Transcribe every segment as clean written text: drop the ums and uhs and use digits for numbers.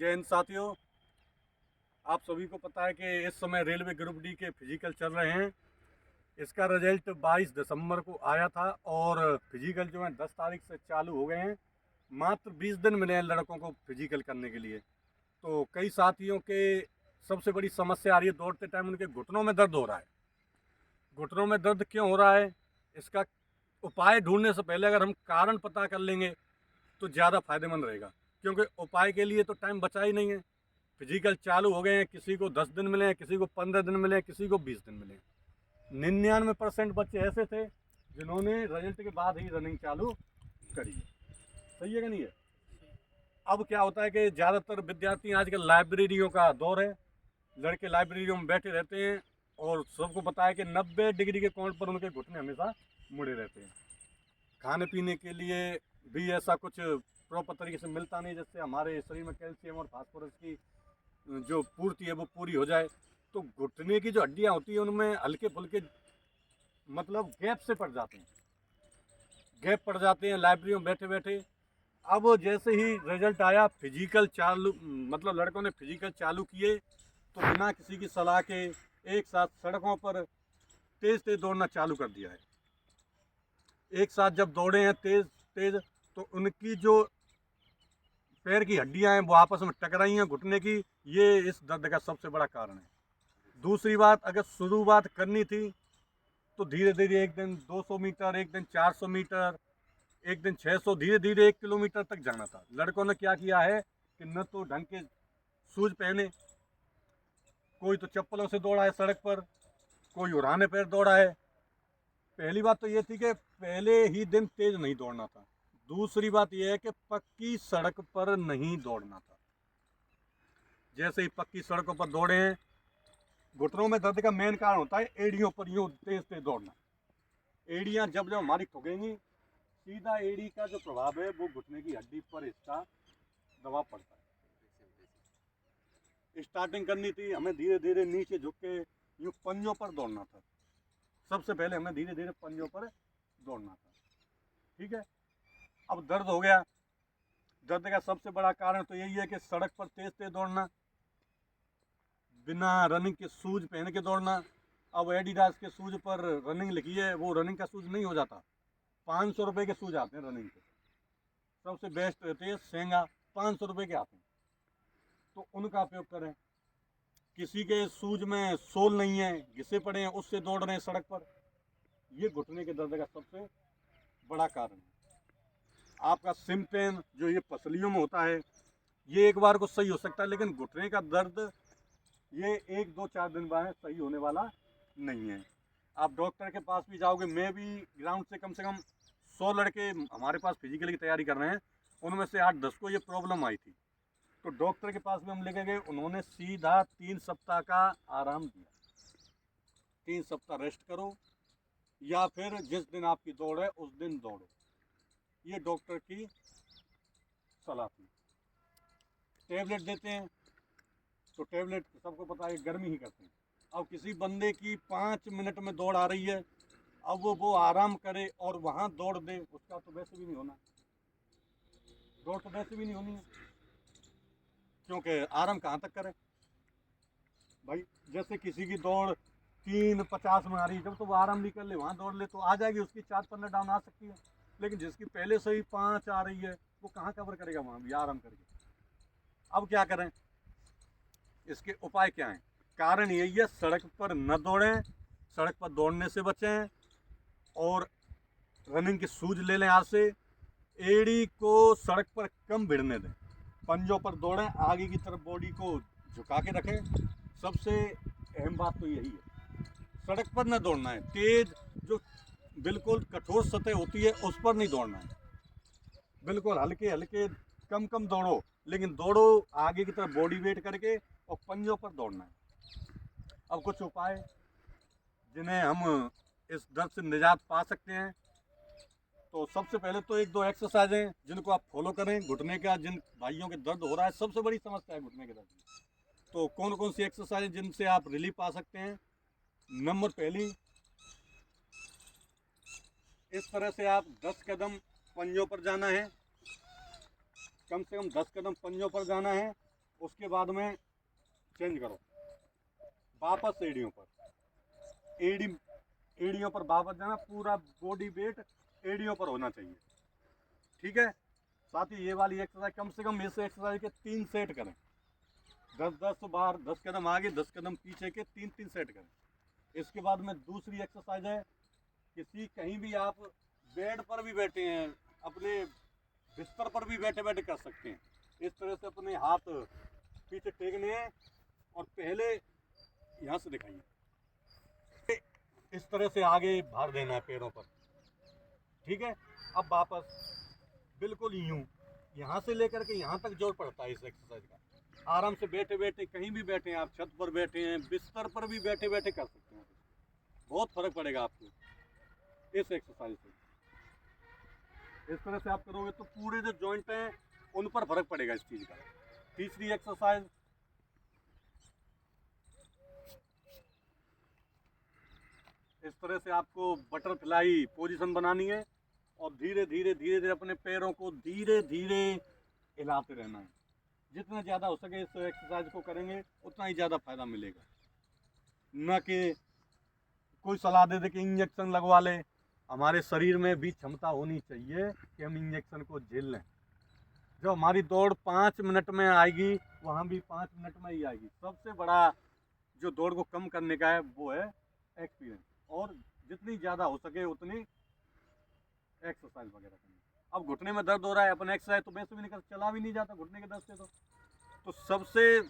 जय हिंद साथियों। आप सभी को पता है कि इस समय रेलवे ग्रुप डी के फिजिकल चल रहे हैं। इसका रिजल्ट 22 दिसंबर को आया था और फिजिकल जो है 10 तारीख से चालू हो गए हैं। मात्र 20 दिन मिले हैं लड़कों को फिजिकल करने के लिए। तो कई साथियों के सबसे बड़ी समस्या आ रही है, दौड़ते टाइम उनके घुटनों में दर्द हो रहा है। घुटनों में दर्द क्यों हो रहा है, इसका उपाय ढूंढने से पहले अगर हम कारण पता कर लेंगे तो ज़्यादा फायदेमंद रहेगा, क्योंकि उपाय के लिए तो टाइम बचा ही नहीं है। फिजिकल चालू हो गए हैं, किसी को 10 दिन मिले हैं, किसी को 15 दिन मिले हैं, किसी को 20 दिन मिले हैं। 99% बच्चे ऐसे थे जिन्होंने रिजल्ट के बाद ही रनिंग चालू करी है। सही है कि नहीं है? अब क्या होता है कि ज़्यादातर विद्यार्थी आजकल लाइब्रेरियों का दौर है। लड़के लाइब्रेरियों में बैठे रहते हैं और सबको पता है कि 90 डिग्री के कोण पर उनके घुटने हमेशा मुड़े रहते हैं। खाने पीने के लिए भी ऐसा कुछ प्रॉपर तरीके से मिलता नहीं, जिससे हमारे शरीर में कैल्शियम और फास्फोरस की जो पूर्ति है वो पूरी हो जाए। तो घुटने की जो हड्डियां होती है उनमें हल्के फुल्के मतलब गैप से पड़ जाते हैं, गैप पड़ जाते हैं लाइब्रेरी में बैठे बैठे। अब जैसे ही रिजल्ट आया, फिजिकल चालू मतलब लड़कों ने फिजिकल चालू किए तो बिना किसी की सलाह के एक साथ सड़कों पर तेज तेज दौड़ना चालू कर दिया है। एक साथ जब दौड़े हैं तेज तेज, तो उनकी जो पैर की हड्डियां हैं वो आपस में टकराई हैं घुटने की। ये इस दर्द का सबसे बड़ा कारण है। दूसरी बात, अगर शुरुआत करनी थी तो धीरे धीरे एक दिन 200 मीटर, एक दिन 400 मीटर, एक दिन 600, धीरे धीरे 1 किलोमीटर तक जाना था। लड़कों ने क्या किया है कि न तो ढंग के शूज पहने, कोई तो चप्पलों से दौड़ा है सड़क पर, कोई उड़ाने पैर दौड़ा है। पहली बात तो ये थी कि पहले ही दिन तेज नहीं दौड़ना था। दूसरी बात यह है कि पक्की सड़क पर नहीं दौड़ना था। जैसे ही पक्की सड़कों पर दौड़े हैं, घुटनों में दर्द का मेन कारण होता है एड़ियों पर यूं तेज तेज दौड़ना। एड़ियां जब जब हमारी ठुकेंगी, सीधा एड़ी का जो प्रभाव है वो घुटने की हड्डी पर इसका दबाव पड़ता है। स्टार्टिंग करनी थी हमें धीरे धीरे नीचे झुक के यूं पंजों पर दौड़ना था। सबसे पहले हमें धीरे धीरे पंजों पर दौड़ना था। ठीक है, अब दर्द हो गया। दर्द का सबसे बड़ा कारण तो यही है कि सड़क पर तेज तेज दौड़ना, बिना रनिंग के शूज पहन के दौड़ना। अब एडिडास के शूज पर रनिंग लिखी है, वो रनिंग का शूज नहीं हो जाता। 500 रुपये के शूज आते हैं रनिंग के, सबसे बेस्ट रहते हैं सेंगा, 500 रुपये के आते हैं, तो उनका उपयोग करें। किसी के शूज में सोल नहीं है, घिसे पड़े हैं, उससे दौड़ रहे हैं सड़क पर, ये घुटने के दर्द का सबसे बड़ा कारण है। आपका सिम पेन जो ये पसलियों में होता है, ये एक बार को सही हो सकता है, लेकिन घुटने का दर्द ये 1 2 4 दिन बाद सही होने वाला नहीं है। आप डॉक्टर के पास भी जाओगे, मैं भी ग्राउंड से कम 100 लड़के हमारे पास फिजिकल की तैयारी कर रहे हैं, उनमें से 8 10 को ये प्रॉब्लम आई थी। तो डॉक्टर के पास भी हम लेके गए, उन्होंने सीधा 3 सप्ताह का आराम दिया। 3 सप्ताह रेस्ट करो या फिर जिस दिन आपकी दौड़ है उस दिन दौड़ो, ये डॉक्टर की सलाह थी। टेबलेट देते हैं तो टेबलेट सबको पता है गर्मी ही करते हैं। अब किसी बंदे की 5 मिनट में दौड़ आ रही है, अब वो आराम करे और वहाँ दौड़ दे, उसका तो वैसे भी नहीं होना, दौड़ तो वैसे भी नहीं होनी है, क्योंकि आराम कहाँ तक करे भाई। जैसे किसी की दौड़ 3:50 में आ रही है, जब तो वो आराम भी कर ले, वहाँ दौड़ ले तो आ जाएगी, उसकी 4-15 डाउन आ सकती है। लेकिन जिसकी पहले से ही 5 आ रही है, वो कहाँ कवर करेगा वहाँ भी आराम करके। अब क्या करें, इसके उपाय क्या हैं? कारण यही है, सड़क पर न दौड़ें, सड़क पर दौड़ने से बचें और रनिंग के शूज ले लें हाथ से। एड़ी को सड़क पर कम भिड़ने दें, पंजों पर दौड़ें, आगे की तरफ बॉडी को झुका के रखें। सबसे अहम बात तो यही है, सड़क पर न दौड़ना है। तेज जो बिल्कुल कठोर सतह होती है उस पर नहीं दौड़ना है, बिल्कुल हल्के हल्के कम कम दौड़ो, लेकिन दौड़ो आगे की तरफ बॉडी वेट करके और पंजों पर दौड़ना है। अब कुछ उपाय जिन्हें हम इस दर्द से निजात पा सकते हैं, तो सबसे पहले तो 1 2 एक्सरसाइजें जिनको आप फॉलो करें। घुटने का जिन भाइयों के दर्द हो रहा है, सबसे बड़ी समस्या है घुटने के दर्द की, तो कौन कौन सी एक्सरसाइज जिनसे आप रिलीफ पा सकते हैं? नंबर पहली, इस तरह से आप 10 कदम पंजों पर जाना है, कम से कम 10 कदम पंजों पर जाना है उसके बाद में चेंज करो वापस एड़ियों पर, एड़ियों पर वापस जाना, पूरा बॉडी वेट एड़ियों पर होना चाहिए। ठीक है। साथ ही ये वाली एक्सरसाइज कम से कम इस एक्सरसाइज के 3 सेट करें, 10-10 बार, 10 कदम आगे 10 कदम पीछे के 3-3 सेट करें। इसके बाद में दूसरी एक्सरसाइज है, किसी कहीं भी आप बेड पर भी बैठे हैं, अपने बिस्तर पर भी बैठे बैठे कर सकते हैं। इस तरह से अपने हाथ पीछे टेकने हैं और पहले यहाँ से दिखाइए, इस तरह से आगे भार देना है पैरों पर। ठीक है। अब वापस बिल्कुल यूं, यहाँ से लेकर के यहाँ तक जोर पड़ता है इस एक्सरसाइज का। आराम से बैठे बैठे कहीं भी बैठे हैं आप, छत पर बैठे हैं, बिस्तर पर भी बैठे बैठे कर सकते हैं। बहुत फर्क पड़ेगा आपको इस एक्सरसाइज से। इस तरह से आप करोगे तो पूरे जो जॉइंट हैं उन पर फर्क पड़ेगा इस चीज का। तीसरी एक्सरसाइज, इस तरह से आपको बटरफ्लाई पोजीशन बनानी है और धीरे धीरे धीरे धीरे अपने पैरों को धीरे धीरे हिलाते रहना है। जितना ज़्यादा हो सके इस एक्सरसाइज को करेंगे उतना ही ज़्यादा फायदा मिलेगा। न कि कोई सलाह दे दे कि इंजेक्शन लगवा ले। हमारे शरीर में भी क्षमता होनी चाहिए कि हम इंजेक्शन को झेल लें। जो हमारी दौड़ 5 मिनट में आएगी, वहाँ भी 5 मिनट में ही आएगी। सबसे बड़ा जो दौड़ को कम करने का है वो है एक्सपीरियंस, और जितनी ज़्यादा हो सके उतनी एक्सरसाइज वगैरह करनी। अब घुटने में दर्द हो रहा है, अपन एक्सरसाइज तो वैसे भी नहीं कर, चला भी नहीं जाता घुटने के दर्द से। तो सबसे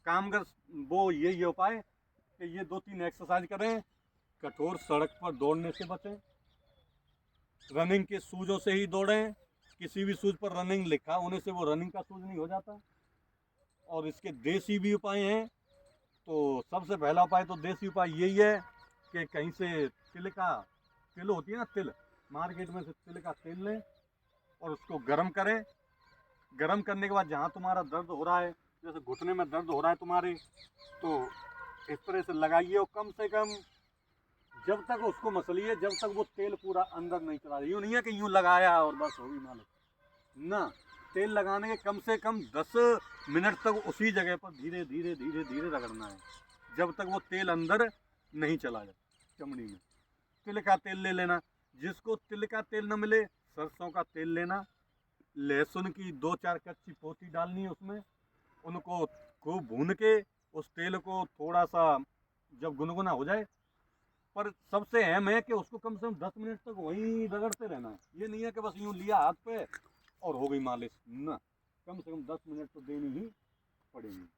कामगर वो यही उपाय कि ये 2-3 एक्सरसाइज करें। कठोर सड़क पर दौड़ने से बचें, रनिंग के शूज़ों से ही दौड़ें। किसी भी शूज़ पर रनिंग लिखा होने से वो रनिंग का शूज़ नहीं हो जाता। और इसके देसी भी उपाय हैं। तो सबसे पहला उपाय तो देसी उपाय यही है कि कहीं से तिल होती है ना, तिल, मार्केट में से तिल का तेल लें और उसको गर्म करें। गर्म करने के बाद जहाँ तुम्हारा दर्द हो रहा है, जैसे घुटने में दर्द हो रहा है तुम्हारे, तो इस तरह से लगाइए और कम से कम जब तक उसको मसलिए जब तक वो तेल पूरा अंदर नहीं चला। यूँ नहीं है कि यूँ लगाया और बस हो गई मालिश ना। तेल लगाने के कम से कम 10 मिनट तक उसी जगह पर धीरे धीरे धीरे धीरे रगड़ना है, जब तक वो तेल अंदर नहीं चला जाए चमड़ी में। तिल का तेल ले लेना। जिसको तिल का तेल न मिले, सरसों का तेल लेना। लहसुन की 2-4 कच्ची पोथी डालनी है उसमें, उनको खूब भून के उस तेल को थोड़ा सा जब गुनगुना हो जाए, पर सबसे अहम है कि उसको कम से कम 10 मिनट तक वहीं रगड़ते रहना है। ये नहीं है कि बस यूँ लिया हाथ पे और हो गई मालिश ना, कम से कम 10 मिनट तो देनी ही पड़ेगी।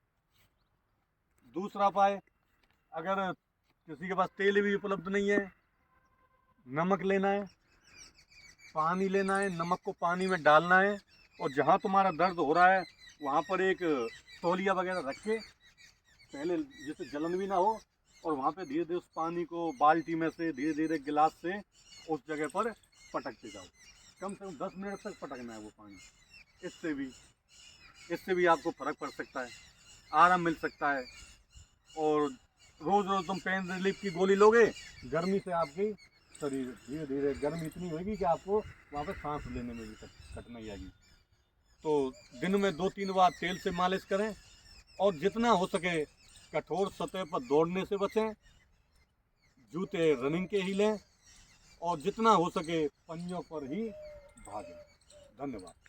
दूसरा उपाय, अगर किसी के पास तेल भी उपलब्ध नहीं है, नमक लेना है, पानी लेना है, नमक को पानी में डालना है और जहाँ तुम्हारा दर्द हो रहा है वहाँ पर एक तौलिया वगैरह रख के पहले, जिससे जलन भी ना हो, और वहाँ पे धीरे धीरे उस पानी को बाल्टी में से धीरे धीरे गिलास से उस जगह पर पटकते जाओ। कम से कम 10 मिनट तक पटकना है वो पानी। इससे भी आपको फ़र्क पड़ सकता है, आराम मिल सकता है। और रोज़ रोज़ तुम पेन रिलीफ की गोली लोगे, गर्मी से आपकी शरीर धीरे धीरे गर्मी इतनी होगी कि आपको वहाँ पर सांस लेने में भी कठिनाई आएगी। तो दिन में 2-3 बार तेल से मालिश करें और जितना हो सके कठोर सतह पर दौड़ने से बचें। जूते रनिंग के ही लें और जितना हो सके पंजों पर ही भागें। धन्यवाद।